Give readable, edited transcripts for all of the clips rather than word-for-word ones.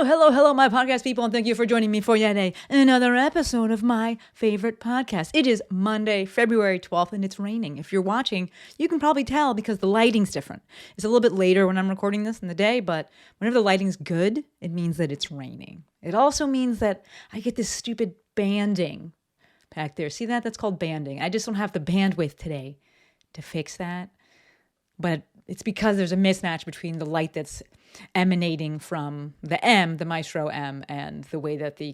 Hello, my podcast people, and thank you for joining me for yet another episode of my favorite podcast. It is Monday, February 12th, and it's raining. If you're watching, you can probably tell because the lighting's different. It's a little bit later when I'm recording this in the day, but whenever the lighting's good, it means that it's raining. It also means that I get this stupid banding back there. See that? That's called banding. I just don't have the bandwidth today to fix that. But it's because there's a mismatch between the light that's emanating from the Maestro M, and the way that the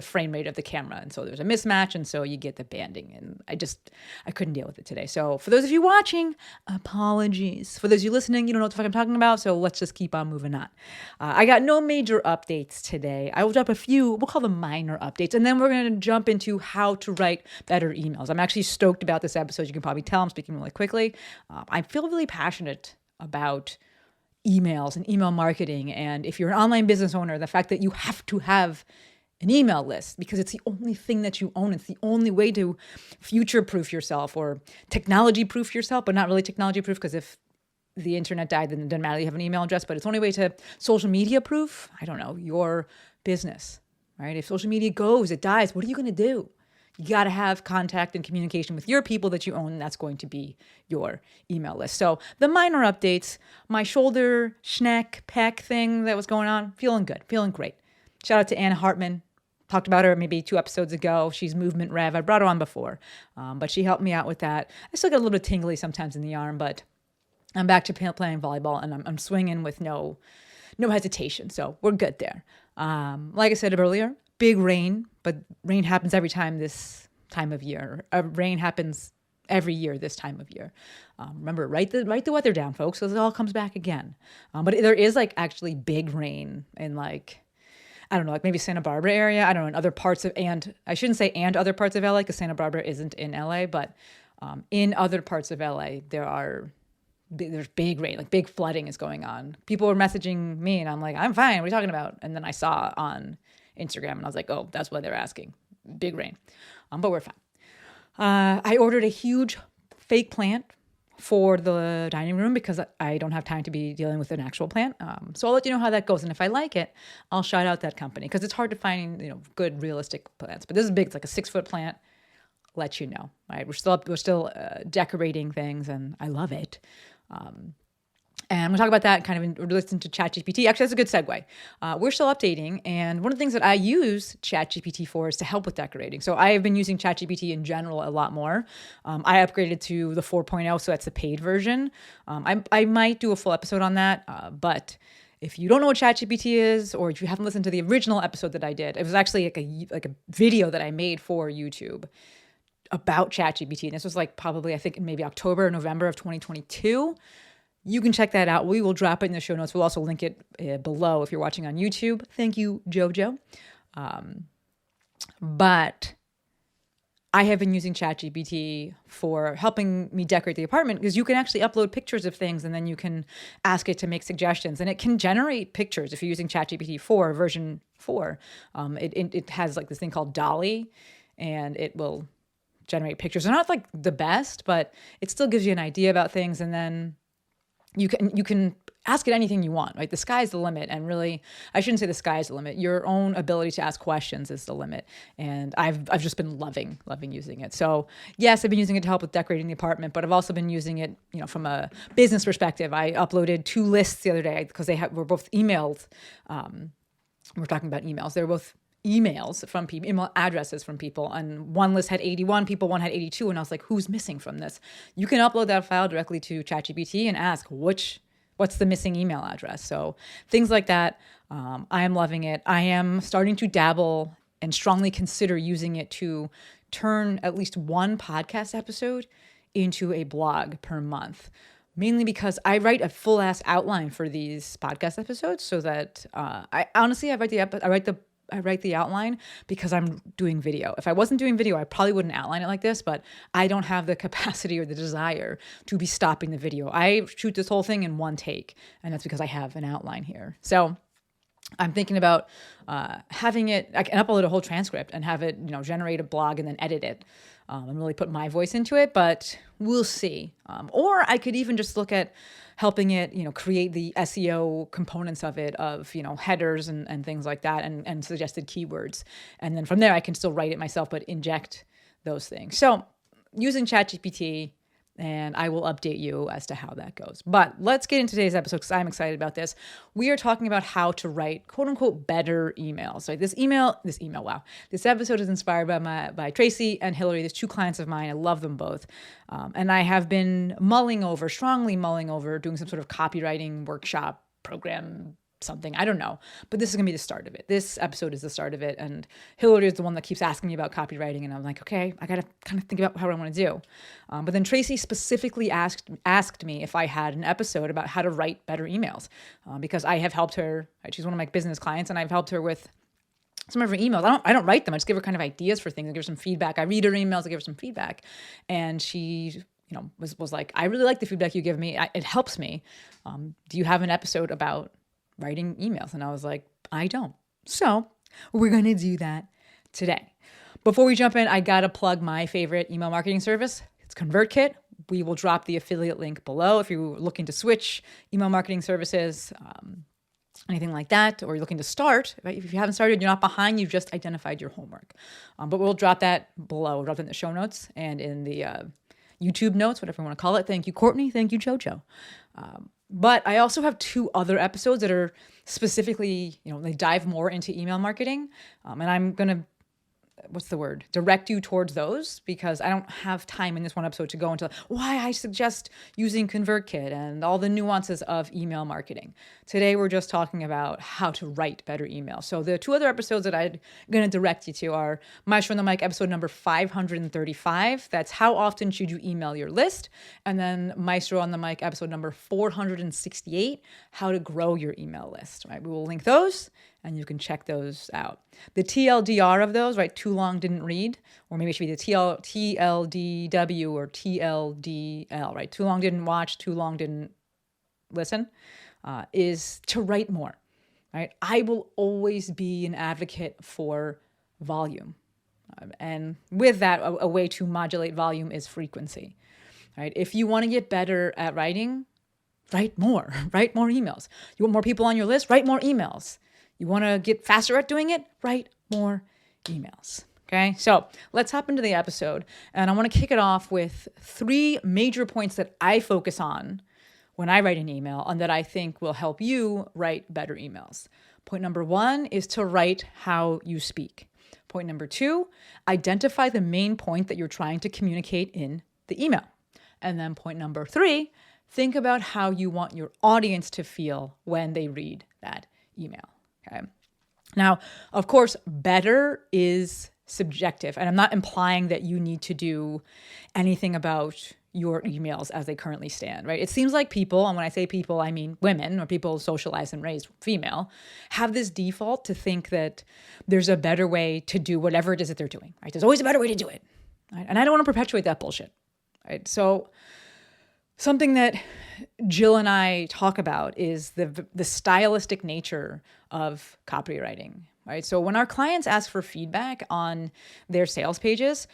frame rate of the camera. And so there's a mismatch, and so you get the banding. And I couldn't deal with it today. So for those of you watching, apologies. For those of you listening, you don't know what the fuck I'm talking about, so let's just keep on moving on. I got no major updates today. I will drop a few, we'll call them minor updates, and then we're going to jump into how to write better emails. I'm actually stoked about this episode. You can probably tell I'm speaking really quickly. I feel really passionate about emails and email marketing. And if you're an online business owner, the fact that you have to have an email list because it's the only thing that you own. It's the only way to future-proof yourself or technology-proof yourself, but not really technology-proof, because if the internet died, then it doesn't matter you have an email address, but it's the only way to social media-proof, your business, right? If social media goes, it dies, what are you going to do? You got to have contact and communication with your people that you own, and that's going to be your email list. So the minor updates, my shoulder schneck peck thing that was going on, feeling good, feeling great. Shout out to Anna Hartman. Talked about her maybe 2 episodes ago. She's Movement Rev. I brought her on before, but she helped me out with that. I still get a little bit tingly sometimes in the arm, but I'm back to playing volleyball, and I'm swinging with no hesitation. So we're good there. Like I said earlier, big rain, but rain happens every time this time of year. Rain happens every year this time of year. Remember, write the weather down, folks, because it all comes back again. But there is actually big rain in maybe Santa Barbara area. I don't know, in other parts of, and I shouldn't say and other parts of LA because Santa Barbara isn't in LA, but in other parts of LA, there's big rain, big flooding is going on. People were messaging me and I'm like, I'm fine. What are you talking about? And then I saw on Instagram and I was like, oh, that's why they're asking. Big rain. But we're fine. I ordered a huge fake plant for the dining room because I don't have time to be dealing with an actual plant. So I'll let you know how that goes. And if I like it, I'll shout out that company because it's hard to find, good realistic plants. But this is big. It's like a 6-foot plant. Let you know, right? We're still decorating things and I love it. And I'm going to talk about that kind of in relation to ChatGPT. Actually, that's a good segue. We're still updating. And one of the things that I use ChatGPT for is to help with decorating. So I have been using ChatGPT in general a lot more. I upgraded to the 4.0, so that's the paid version. I might do a full episode on that. But if you don't know what ChatGPT is, or if you haven't listened to the original episode that I did, it was actually like a video that I made for YouTube about ChatGPT. And this was probably, I think, in maybe October or November of 2022. You can check that out. We will drop it in the show notes. We'll also link it below if you're watching on YouTube. Thank you, Jojo. But I have been using ChatGPT for helping me decorate the apartment because you can actually upload pictures of things and then you can ask it to make suggestions. And it can generate pictures if you're using ChatGPT 4, version 4. It has this thing called Dolly, and it will generate pictures. They're not the best, but it still gives you an idea about things. And then you can ask it anything you want, right? The sky's the limit. And really, I shouldn't say the sky's the limit. Your own ability to ask questions is the limit. And I've just been loving using it. So yes, I've been using it to help with decorating the apartment, but I've also been using it, from a business perspective. I uploaded 2 lists the other day because were both emailed. We're talking about emails. They were both emails from people, email addresses from people, and one list had 81 people, one had 82, and I was like, who's missing from this? You can upload that file directly to ChatGPT and ask what's the missing email address. So things like that, I am loving it. I am starting to dabble and strongly consider using it to turn at least one podcast episode into a blog per month. Mainly because I write a full ass outline for these podcast episodes, so that I write the outline because I'm doing video. If I wasn't doing video, I probably wouldn't outline it like this, but I don't have the capacity or the desire to be stopping the video. I shoot this whole thing in one take, and that's because I have an outline here. So I'm thinking about having it, I can upload a whole transcript and have it, generate a blog and then edit it and really put my voice into it, but we'll see. Or I could even just look at helping it, create the SEO components of it, of, headers and things like that, and suggested keywords. And then from there, I can still write it myself, but inject those things. So using ChatGPT, and I will update you as to how that goes. But let's get into today's episode because I'm excited about this. We are talking about how to write quote unquote better emails. So this episode is inspired by Tracy and Hillary. There's two clients of mine. I love them both. And I have been strongly mulling over doing some sort of copywriting workshop program, something, I don't know, but this is gonna be the start of it. This episode is the start of it. And Hillary is the one that keeps asking me about copywriting. And I'm like, okay, I gotta kind of think about how I want to do. But then Tracy specifically asked me if I had an episode about how to write better emails because I have helped her. She's one of my business clients and I've helped her with some of her emails. I don't write them. I just give her kind of ideas for things. I give her some feedback. I read her emails. I give her some feedback. And she, was like, I really like the feedback you give me. It helps me. Do you have an episode about writing emails? And I was like, I don't. So we're going to do that today. Before we jump in, I got to plug my favorite email marketing service. It's ConvertKit. We will drop the affiliate link below if you're looking to switch email marketing services, anything like that, or you're looking to start. Right? If you haven't started, you're not behind, you've just identified your homework. But we'll drop that below. We'll drop it in the show notes and in the YouTube notes, whatever you want to call it. Thank you, Courtney. Thank you, Jojo. But I also have two other episodes that are specifically, they dive more into email marketing. And I'm going to, direct you towards those because I don't have time in this one episode to go into why I suggest using ConvertKit and all the nuances of email marketing. Today, we're just talking about how to write better emails. So the two other episodes that I'm going to direct you to are Maestro on the Mic episode number 535. That's how often should you email your list? And then Maestro on the Mic episode number 468, how to grow your email list, right? We will link those and you can check those out. The TLDR of those, right? Too long didn't read, or maybe it should be the TLDW or TLDL, right? Too long didn't watch, too long didn't listen, is to write more, right? I will always be an advocate for volume. And with that, a way to modulate volume is frequency, right? If you want to get better at writing, write more emails. You want more people on your list? Write more emails. You want to get faster at doing it? Write more emails. Okay, so let's hop into the episode. And I want to kick it off with 3 major points that I focus on when I write an email and that I think will help you write better emails. Point number 1 is to write how you speak. Point number 2, identify the main point that you're trying to communicate in the email. And then point number 3, think about how you want your audience to feel when they read that email. Okay. Now, of course, better is subjective, and I'm not implying that you need to do anything about your emails as they currently stand, right? It seems like people, and when I say people, I mean women or people socialized and raised female, have this default to think that there's a better way to do whatever it is that they're doing, right? There's always a better way to do it, right? And I don't want to perpetuate that bullshit, right? So something that Jill and I talk about is the stylistic nature of copywriting, right? So when our clients ask for feedback on their sales pages,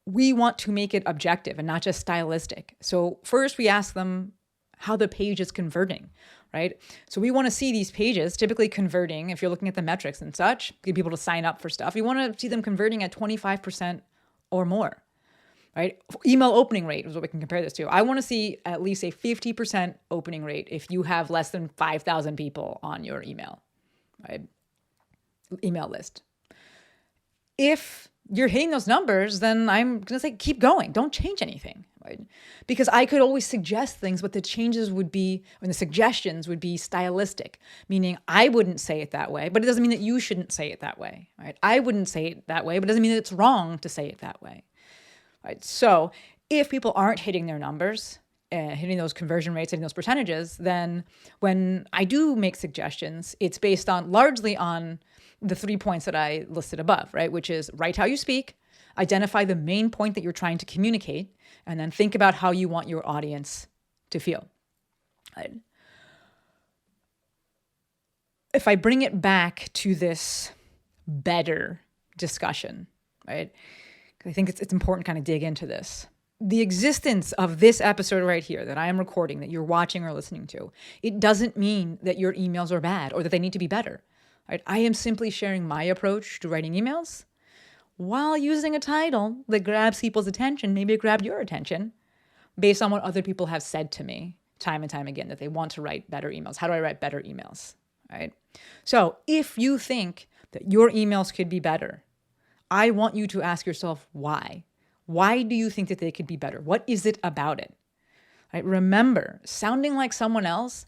we want to make it objective and not just stylistic. So first we ask them how the page is converting, right? So we want to see these pages typically converting, if you're looking at the metrics and such, get people to sign up for stuff. You want to see them converting at 25% or more. Right? Email opening rate is what we can compare this to. I want to see at least a 50% opening rate if you have less than 5,000 people on your email, right? Email list. If you're hitting those numbers, then I'm going to say, keep going. Don't change anything, right? Because I could always suggest things, but the changes would be, and the suggestions would be stylistic, meaning I wouldn't say it that way, but it doesn't mean that you shouldn't say it that way, right? I wouldn't say it that way, but it doesn't mean that it's wrong to say it that way. Right. So if people aren't hitting their numbers, hitting those conversion rates, hitting those percentages, then when I do make suggestions, it's based on largely on the 3 points that I listed above, right? Which is write how you speak, identify the main point that you're trying to communicate, and then think about how you want your audience to feel. Right. if I bring it back to this better discussion, right? I think it's important to kind of dig into this. The existence of this episode right here that I am recording, that you're watching or listening to, it doesn't mean that your emails are bad or that they need to be better. Right? I am simply sharing my approach to writing emails while using a title that grabs people's attention. Maybe it grabbed your attention based on what other people have said to me time and time again, that they want to write better emails. How do I write better emails? Right? So if you think that your emails could be better, I want you to ask yourself why. Why do you think that they could be better? What is it about it? Right? Remember, sounding like someone else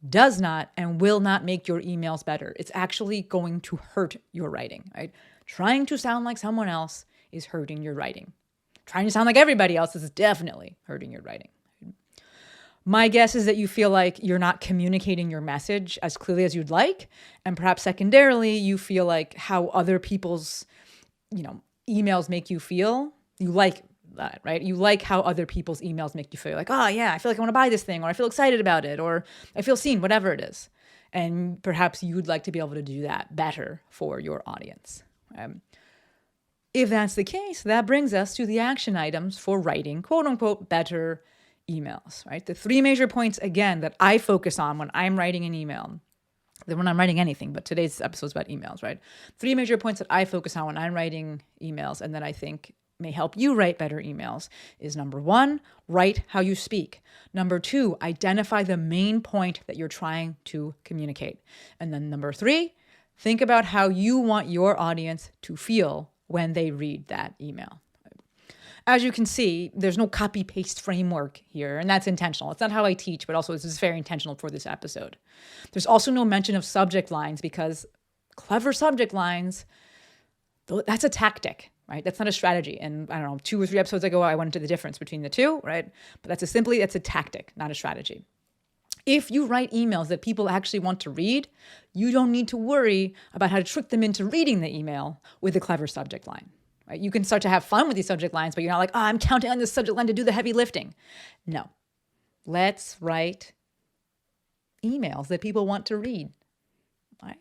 does not and will not make your emails better. It's actually going to hurt your writing. Right? Trying to sound like someone else is hurting your writing. Trying to sound like everybody else is definitely hurting your writing. My guess is that you feel like you're not communicating your message as clearly as you'd like, and perhaps secondarily, you feel like how other people's, emails make you feel. You like that, right? You like how other people's emails make you feel. Like, oh yeah, I feel like I want to buy this thing, or I feel excited about it, or I feel seen, whatever it is. And perhaps you'd like to be able to do that better for your audience. If that's the case, that brings us to the action items for writing, quote unquote, better emails, right? The three major points, again, that I focus on when I'm writing an email, when I'm writing anything, but today's episode is about emails, right? Three major points that I focus on when I'm writing emails and that I think may help you write better emails is: number one, write how you speak. Number two, identify the main point that you're trying to communicate. And then number three, think about how you want your audience to feel when they read that email. As you can see, there's no copy-paste framework here, and that's intentional. It's not how I teach, but also this is very intentional for this episode. There's also no mention of subject lines, because clever subject lines, that's a tactic, right? That's not a strategy. And I don't know, 2 or 3 episodes ago, I went into the difference between the two, right? But that's a tactic, not a strategy. If you write emails that people actually want to read, you don't need to worry about how to trick them into reading the email with a clever subject line. Right? You can start to have fun with these subject lines, but you're not like, I'm counting on this subject line to do the heavy lifting. No. Let's write emails that people want to read. Right?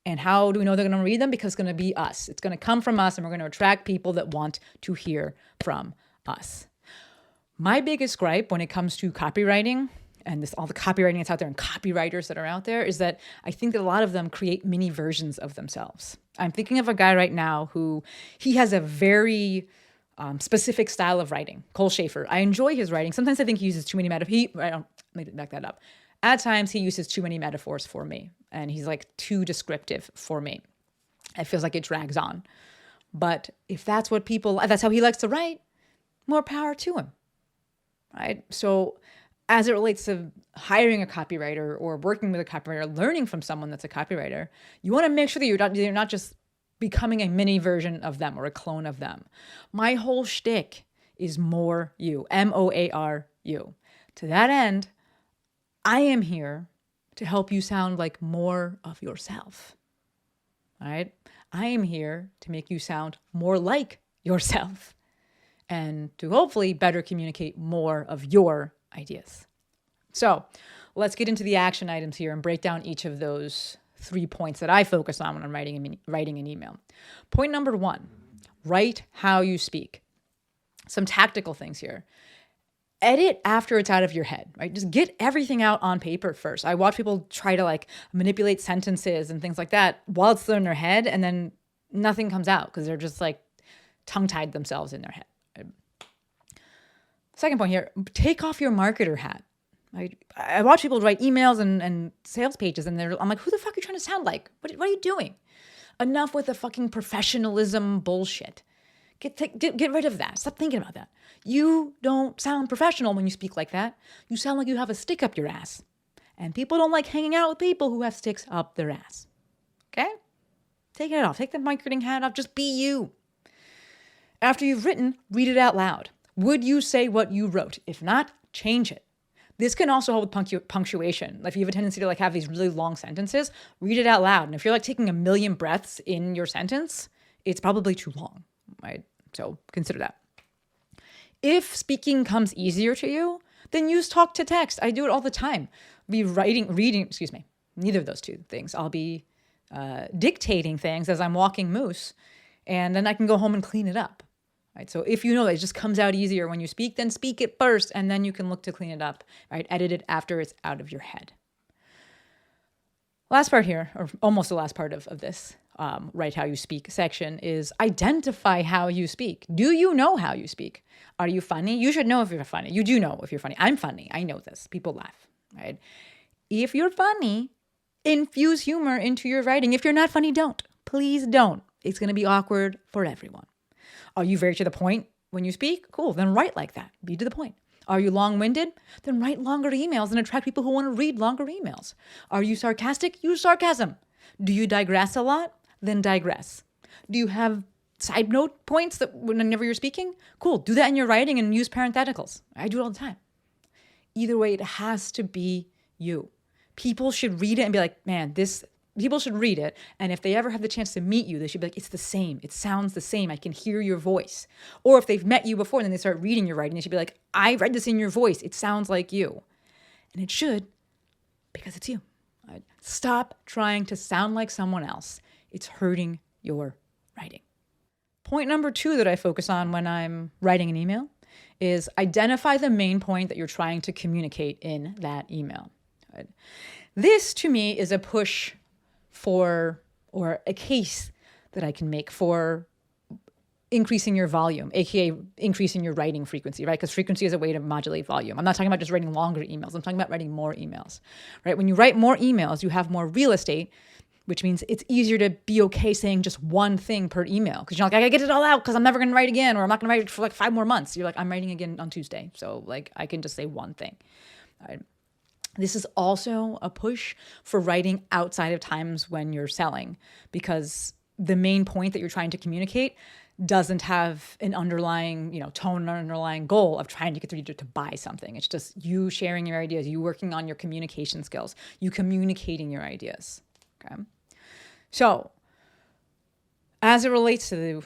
And how do we know they're going to read them? Because it's going to be us. It's going to come from us, and we're going to attract people that want to hear from us. My biggest gripe when it comes to copywriting, and all the copywriting that's out there and copywriters that are out there, is that I think that a lot of them create mini versions of themselves. I'm thinking of a guy right now who he has a very specific style of writing, Cole Schaefer. I enjoy his writing. Sometimes I think he uses too many metaphors. Let me back that up. At times he uses too many metaphors for me, and he's like too descriptive for me. It feels like it drags on. But if that's how he likes to write, more power to him, right? So as it relates to hiring a copywriter or working with a copywriter, learning from someone that's a copywriter, you want to make sure that you're not just becoming a mini version of them or a clone of them. My whole shtick is more you, MOARU. To that end, I am here to help you sound like more of yourself. All right? I am here to make you sound more like yourself and to hopefully better communicate more of your ideas. So let's get into the action items here and break down each of those 3 points that I focus on when I'm writing an email. Point number 1, write how you speak. Some tactical things here. Edit after it's out of your head, right? Just get everything out on paper first. I watch people try to manipulate sentences and things like that while it's still in their head, and then nothing comes out because they're just tongue-tied themselves in their head. Second point here, take off your marketer hat. I watch people write emails and sales pages, and I'm like, who the fuck are you trying to sound like? What are you doing? Enough with the fucking professionalism bullshit. Get rid of that. Stop thinking about that. You don't sound professional when you speak like that. You sound like you have a stick up your ass. And people don't like hanging out with people who have sticks up their ass. Okay? Take it off. Take the marketing hat off. Just be you. After you've written, read it out loud. Would you say what you wrote? If not, change it. This can also help with punctuation. If you have a tendency to have these really long sentences, read it out loud. And if you're taking a million breaths in your sentence, it's probably too long, right? So consider that. If speaking comes easier to you, then use talk to text. I do it all the time. neither of those two things. I'll be dictating things as I'm walking moose, and then I can go home and clean it up. Right? So if you know that it just comes out easier when you speak, then speak it first, and then you can look to clean it up, right? Edit it after it's out of your head. Last part here, or almost the last part of this write how you speak section, is identify how you speak. Do you know how you speak? Are you funny? You should know if you're funny. You do know if you're funny. I'm funny. I know this. People laugh, right? If you're funny, infuse humor into your writing. If you're not funny, don't. Please don't. It's going to be awkward for everyone. Are you very to the point when you speak? Cool. Then write like that. Be to the point. Are you long-winded? Then write longer emails and attract people who want to read longer emails. Are you sarcastic? Use sarcasm. Do you digress a lot? Then digress. Do you have side note points that whenever you're speaking? Cool. Do that in your writing and use parentheticals. I do it all the time. Either way, it has to be you. People should read it and be like, man, people should read it. And if they ever have the chance to meet you, they should be like, it's the same. It sounds the same. I can hear your voice. Or if they've met you before and then they start reading your writing, they should be like, I read this in your voice. It sounds like you. And it should, because it's you. Right? Stop trying to sound like someone else. It's hurting your writing. Point number 2 that I focus on when I'm writing an email is identify the main point that you're trying to communicate in that email. Right? This, to me, is a push for, or a case that I can make for increasing your volume, aka increasing your writing frequency, right? Because frequency is a way to modulate volume. I'm not talking about just writing longer emails. I'm talking about writing more emails, right? When you write more emails, you have more real estate, which means it's easier to be okay saying just one thing per email. Because you're like, I gotta get it all out because I'm never gonna write again, or I'm not gonna write for like 5 more months. You're like, I'm writing again on Tuesday. So like, I can just say one thing. All right. This is also a push for writing outside of times when you're selling, because the main point that you're trying to communicate doesn't have an underlying, tone or underlying goal of trying to get the reader to buy something. It's just you sharing your ideas, you working on your communication skills, you communicating your ideas. Okay. So as it relates to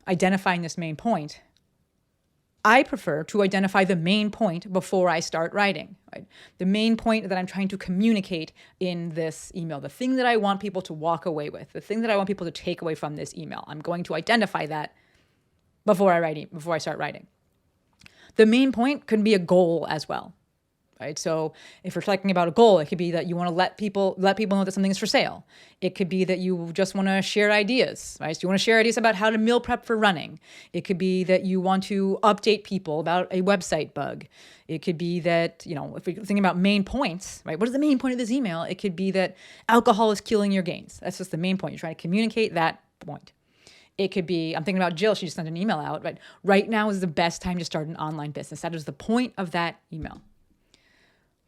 identifying this main point, I prefer to identify the main point before I start writing. Right? The main point that I'm trying to communicate in this email, the thing that I want people to walk away with, the thing that I want people to take away from this email. I'm going to identify that before I start writing. The main point could be a goal as well. Right? So if we're talking about a goal, it could be that you want to let people know that something is for sale. It could be that you just want to share ideas, right? So you want to share ideas about how to meal prep for running. It could be that you want to update people about a website bug. It could be that, if we're thinking about main points, right? What is the main point of this email? It could be that alcohol is killing your gains. That's just the main point. You're trying to communicate that point. It could be, I'm thinking about Jill. She just sent an email out, right? Right now is the best time to start an online business. That is the point of that email.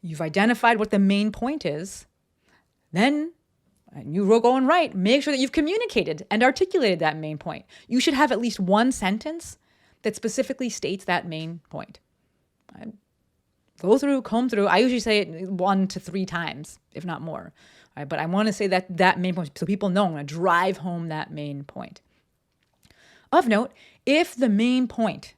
You've identified what the main point is. Then you go and write. Make sure that you've communicated and articulated that main point. You should have at least one sentence that specifically states that main point. Right? Comb through. I usually say it 1 to 3 times, if not more. Right? But I want to say that main point so people know I'm going to drive home that main point. Of note, if the main point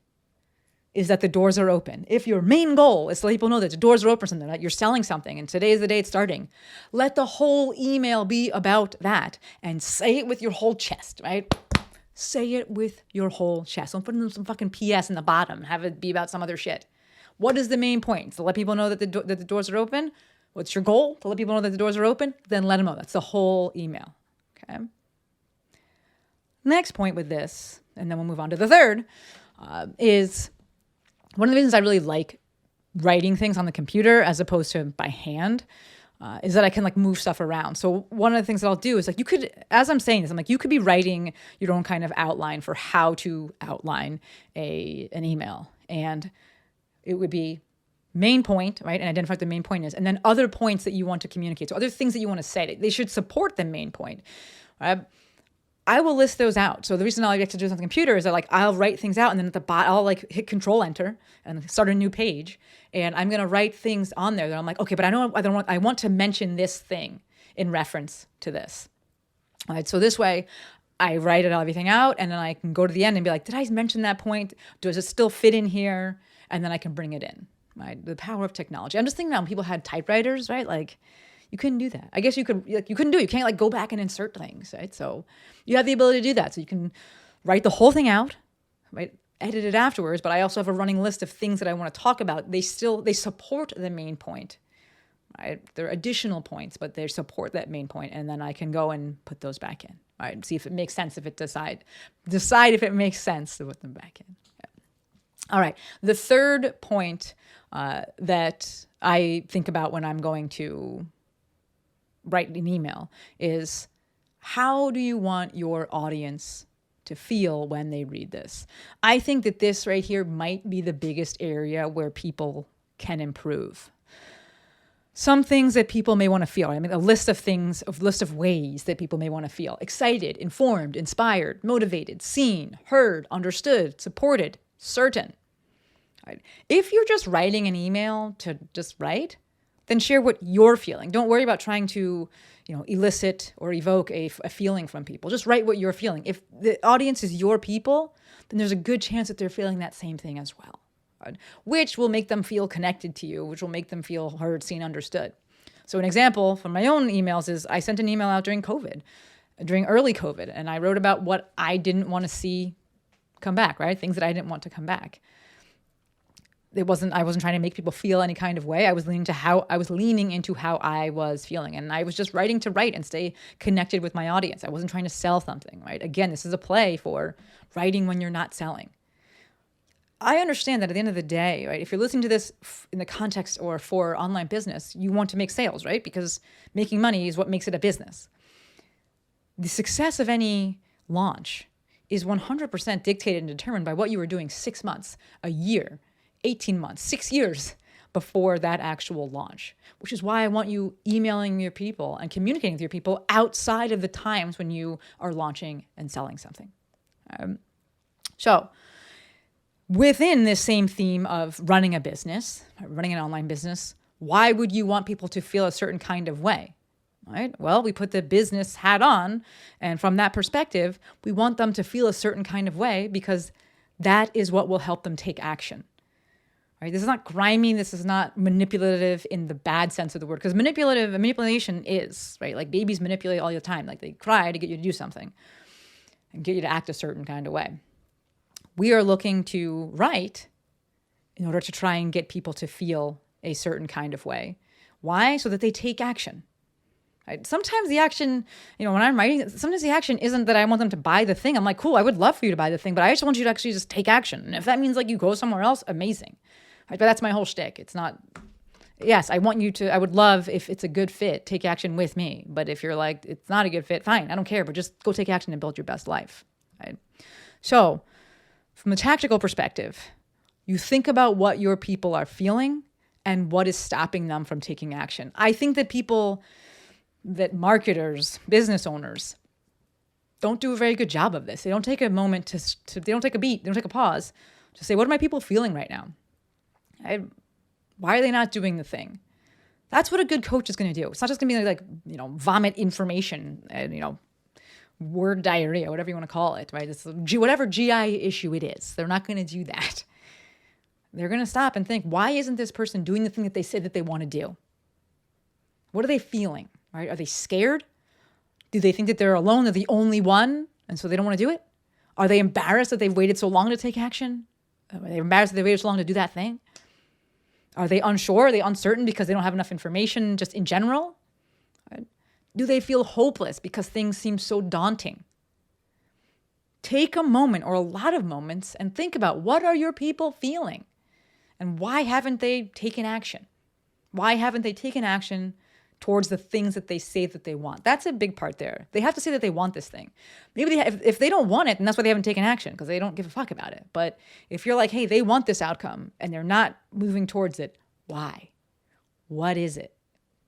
is that the doors are open. If your main goal is to let people know that the doors are open for something, that you're selling something, and today is the day it's starting, let the whole email be about that, and say it with your whole chest, right? Say it with your whole chest. Don't put in some fucking PS in the bottom. Have it be about some other shit. What is the main point? To let people know that the doors are open? What's your goal? To let people know that the doors are open? Then let them know. That's the whole email. Okay. Next point with this, and then we'll move on to the third, is one of the reasons I really like writing things on the computer as opposed to by hand is that I can move stuff around. So one of the things that I'll do is you could, as I'm saying this, I'm like, you could be writing your own kind of outline for how to outline an email. And it would be main point, right? And identify what the main point is. And then other points that you want to communicate. So other things that you want to say, they should support the main point. Right? I will list those out. So the reason I like to do this on the computer is that I'll write things out, and then at the bottom I'll hit Control Enter and start a new page, and I'm gonna write things on there that I'm like, okay, but I want to mention this thing in reference to this. All right, so this way I write everything out, and then I can go to the end and be like, did I mention that point? Does it still fit in here? And then I can bring it in. Right, the power of technology. I'm just thinking about when people had typewriters, right? You couldn't do that. I guess you could, like, you couldn't do it. You can't like go back and insert things, right? So you have the ability to do that. So you can write the whole thing out, right? Edit it afterwards, but I also have a running list of things that I want to talk about. They support the main point, right? They're additional points, but they support that main point, and then I can go and put those back in, right? And see if it makes sense. If it decide if it makes sense to put them back in. Yeah. All right. The third point that I think about when I'm going to write an email is, how do you want your audience to feel when they read this? I think that this right here might be the biggest area where people can improve. Some things that people may want to feel. I mean, a list of ways that people may want to feel: excited, informed, inspired, motivated, seen, heard, understood, supported, certain. Right? If you're just writing an email to just write, then share what you're feeling. Don't worry about trying to, elicit or evoke a feeling from people. Just write what you're feeling. If the audience is your people, then there's a good chance that they're feeling that same thing as well, right? Which will make them feel connected to you, which will make them feel heard, seen, understood. So an example from my own emails is I sent an email out during early COVID, and I wrote about what I didn't want to see come back, right? Things that I didn't want to come back. I wasn't trying to make people feel any kind of way. I was leaning into how I was feeling. And I was just writing to write and stay connected with my audience. I wasn't trying to sell something, right? Again, this is a play for writing when you're not selling. I understand that at the end of the day, right, if you're listening to this in the context or for online business, you want to make sales, right? Because making money is what makes it a business. The success of any launch is 100% dictated and determined by what you were doing 6 months, a year, 18 months, 6 years before that actual launch, which is why I want you emailing your people and communicating with your people outside of the times when you are launching and selling something. So within this same theme of running a business, running an online business, why would you want people to feel a certain kind of way? Right? Well, we put the business hat on, and from that perspective, we want them to feel a certain kind of way because that is what will help them take action. Right? This is not grimy. This is not manipulative in the bad sense of the word, because manipulation is, right? Like babies manipulate all the time. Like they cry to get you to do something and get you to act a certain kind of way. We are looking to write in order to try and get people to feel a certain kind of way. Why? So that they take action. Right? Sometimes the action, when I'm writing, sometimes the action isn't that I want them to buy the thing. I'm like, cool, I would love for you to buy the thing, but I just want you to actually just take action. And if that means like you go somewhere else, amazing. Right? But that's my whole shtick. It's not, yes, I would love if it's a good fit, take action with me. But if you're like, it's not a good fit, fine, I don't care, but just go take action and build your best life. Right? So from a tactical perspective, you think about what your people are feeling and what is stopping them from taking action. I think that marketers, business owners, don't do a very good job of this. They don't take a moment they don't take a beat, they don't take a pause to say, what are my people feeling right now? Why are they not doing the thing? That's what a good coach is going to do. It's not just going to be like vomit information and, word diarrhea, whatever you want to call it, right? It's whatever GI issue it is. They're not going to do that. They're going to stop and think, why isn't this person doing the thing that they said that they want to do? What are they feeling, right? Are they scared? Do they think that they're alone? They're the only one, and so they don't want to do it? Are they embarrassed that they've waited so long to take action? Are they embarrassed that they waited so long to do that thing? Are they unsure? Are they uncertain because they don't have enough information just in general? Right? Do they feel hopeless because things seem so daunting? Take a moment or a lot of moments and think about, what are your people feeling? And why haven't they taken action? Why haven't they taken action towards the things that they say that they want? That's a big part there. They have to say that they want this thing. Maybe if they don't want it, then that's why they haven't taken action, because they don't give a fuck about it. But if you're like, hey, they want this outcome and they're not moving towards it, why? What is it?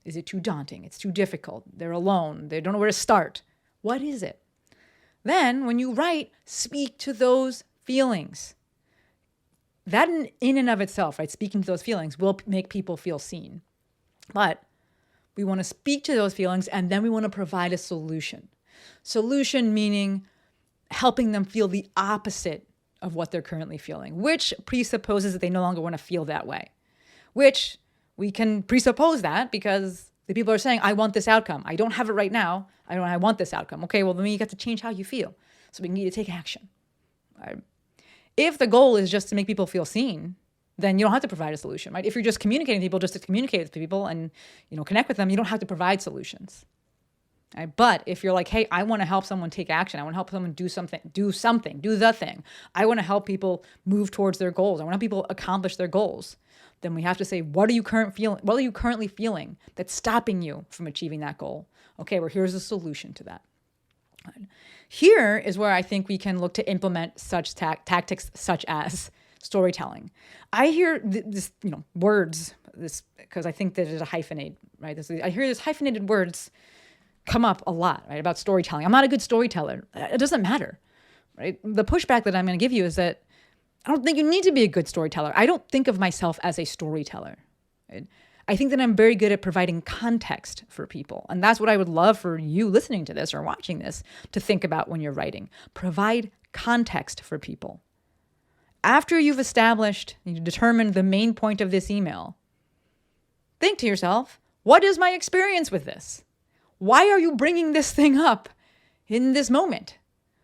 Is it too daunting? It's too difficult. They're alone. They don't know where to start. What is it? Then when you write, speak to those feelings. That in and of itself, right, speaking to those feelings will make people feel seen. But we want to speak to those feelings, and then we want to provide a solution. Solution meaning helping them feel the opposite of what they're currently feeling, which presupposes that they no longer want to feel that way, which we can presuppose that because The people are saying, I want this outcome. I don't have it right now. I want this outcome. Okay, well, then you got to change how you feel so we can get you to take action. Right? If the goal is just to make people feel seen, then you don't have to provide a solution, right? If you're just communicating with people just to communicate with people and, connect with them, you don't have to provide solutions. Right? But if you're like, hey, I want to help someone take action. I want to help someone do the thing. I want to help people move towards their goals. I want to help people accomplish their goals. Then we have to say, what are you currently feeling that's stopping you from achieving that goal? Okay, well, here's a solution to that. Right. Here is where I think we can look to implement such tactics such as storytelling. I hear words, because I think that it's a hyphenate, right? I hear this hyphenated words come up a lot, right, about storytelling. I'm not a good storyteller. It doesn't matter, right? The pushback that I'm going to give you is that I don't think you need to be a good storyteller. I don't think of myself as a storyteller. Right? I think that I'm very good at providing context for people. And that's what I would love for you listening to this or watching this to think about when you're writing. Provide context for people. After you've determined the main point of this email, think to yourself, what is my experience with this? Why are you bringing this thing up in this moment?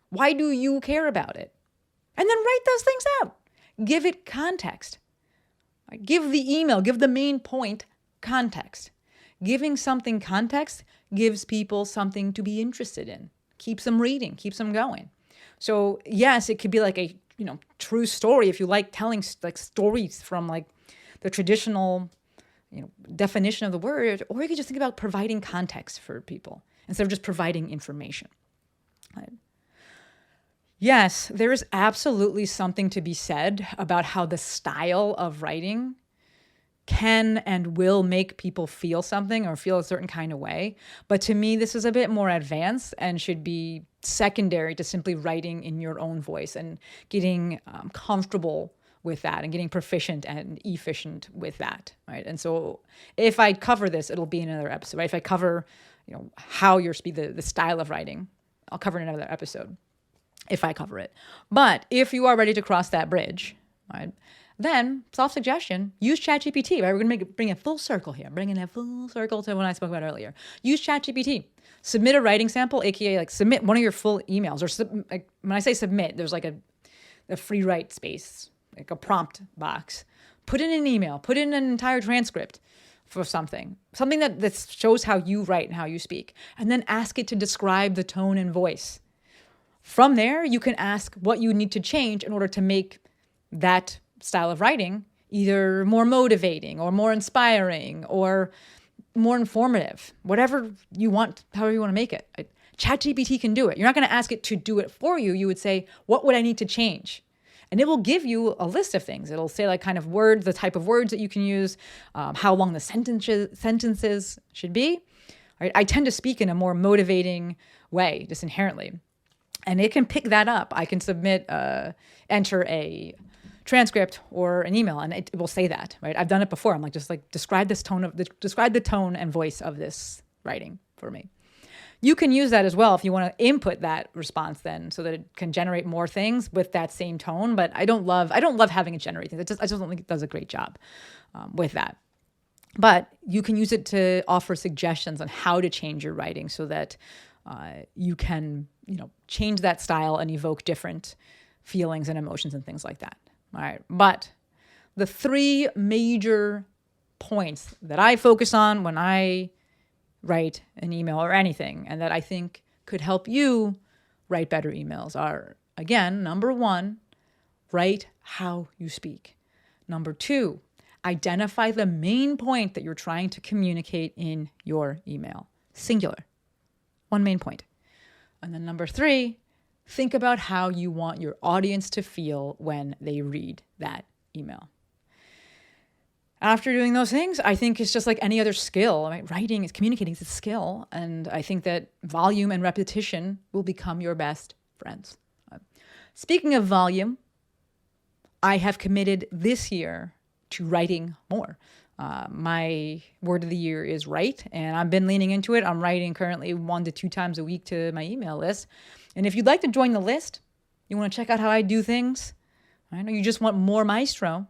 Why do you care about it? And then write those things out. Give it context. Give the main point context. Giving something context gives people something to be interested in. Keeps them reading, keeps them going. So yes, it could be like a true story if you like telling like stories from like the traditional definition of the word, or you could just think about providing context for people instead of just providing information. Right? Yes, there is absolutely something to be said about how the style of writing can and will make people feel something or feel a certain kind of way. But to me, this is a bit more advanced and should be secondary to simply writing in your own voice and getting comfortable with that and getting proficient and efficient with that, right? And so if I cover this, it'll be in another episode, right? If I cover, how the style of writing, I'll cover it in another episode if I cover it. But if you are ready to cross that bridge, right, then self-suggestion, use ChatGPT, right? We're going to bring it full circle here, bringing it full circle to what I spoke about earlier. Use ChatGPT. Submit a writing sample, aka like submit one of your full emails, or when I say submit, there's like a free write space, like a prompt box. Put in an email, put in an entire transcript for something that shows how you write and how you speak, and then ask it to describe the tone and voice. From there, you can ask what you need to change in order to make that style of writing either more motivating or more inspiring or more informative, whatever you want, however you want to make it. ChatGPT can do it. You're not going to ask it to do it for you. You would say, what would I need to change? And it will give you a list of things. It'll say like kind of words, the type of words that you can use, how long the sentences should be. Right? I tend to speak in a more motivating way, just inherently. And it can pick that up. I can enter a transcript or an email, and it will say that, right? I've done it before. I'm like, just like describe the tone and voice of this writing for me. You can use that as well if you want to input that response then so that it can generate more things with that same tone. But I don't love having it generate things. I just don't think it does a great job with that. But you can use it to offer suggestions on how to change your writing so that you can, change that style and evoke different feelings and emotions and things like that. All right. But the three major points that I focus on when I write an email or anything, and that I think could help you write better emails are, again, number one, write how you speak. Number two, identify the main point that you're trying to communicate in your email. Singular. One main point. And then number three, think about how you want your audience to feel when they read that email. After doing those things, I think it's just like any other skill. Right? Writing is communicating, it's a skill. And I think that volume and repetition will become your best friends. Speaking of volume, I have committed this year to writing more. My word of the year is write, and I've been leaning into it. I'm writing currently 1 to 2 times a week to my email list. And if you'd like to join the list, you want to check out how I do things, I know you just want more Maestro,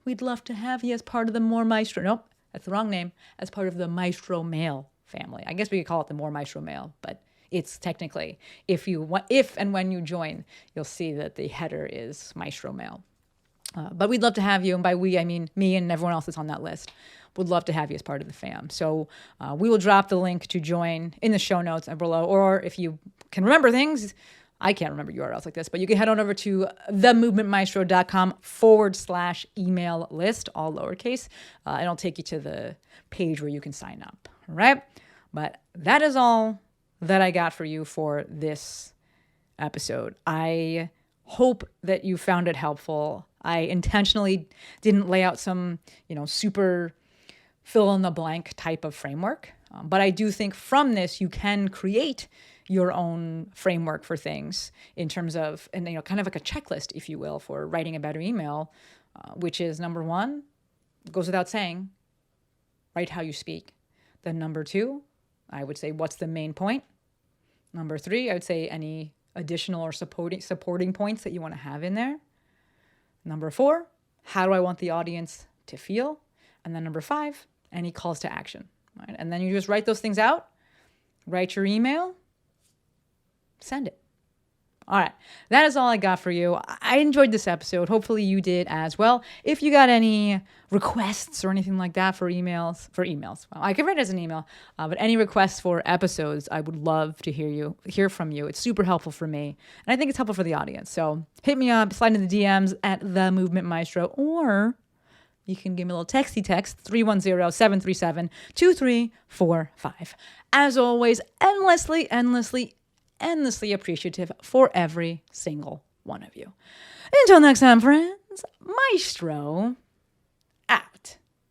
we'd love to have you as part of the More Maestro. Nope, that's the wrong name, as part of the Maestro Mail family. I guess we could call it the More Maestro Mail, but it's technically, if and when you join, you'll see that the header is Maestro Mail. But we'd love to have you, and by we, I mean me and everyone else that's on that list. Would love to have you as part of the fam. So we will drop the link to join in the show notes and below, or if you can remember things, I can't remember URLs like this, but you can head on over to themovementmaestro.com/email list, all lowercase, and it'll take you to the page where you can sign up, all right? But that is all that I got for you for this episode. I hope that you found it helpful. I intentionally didn't lay out some, super fill in the blank type of framework. But I do think from this, you can create your own framework for things in terms of, and kind of like a checklist, if you will, for writing a better email, which is number one, goes without saying, write how you speak. Then number two, I would say, what's the main point? Number three, I would say any additional or supporting points that you want to have in there. Number four, how do I want the audience to feel? And then number five, any calls to action. Right? And then you just write those things out, write your email, send it. All right. That is all I got for you. I enjoyed this episode. Hopefully you did as well. If you got any requests or anything like that for emails, well, I can write it as an email, but any requests for episodes, I would love to hear from you. It's super helpful for me. And I think it's helpful for the audience. So hit me up, slide into the DMs at The Movement Maestro, or you can give me a little texty text, 310-737-2345. As always, endlessly appreciative for every single one of you. Until next time, friends, Maestro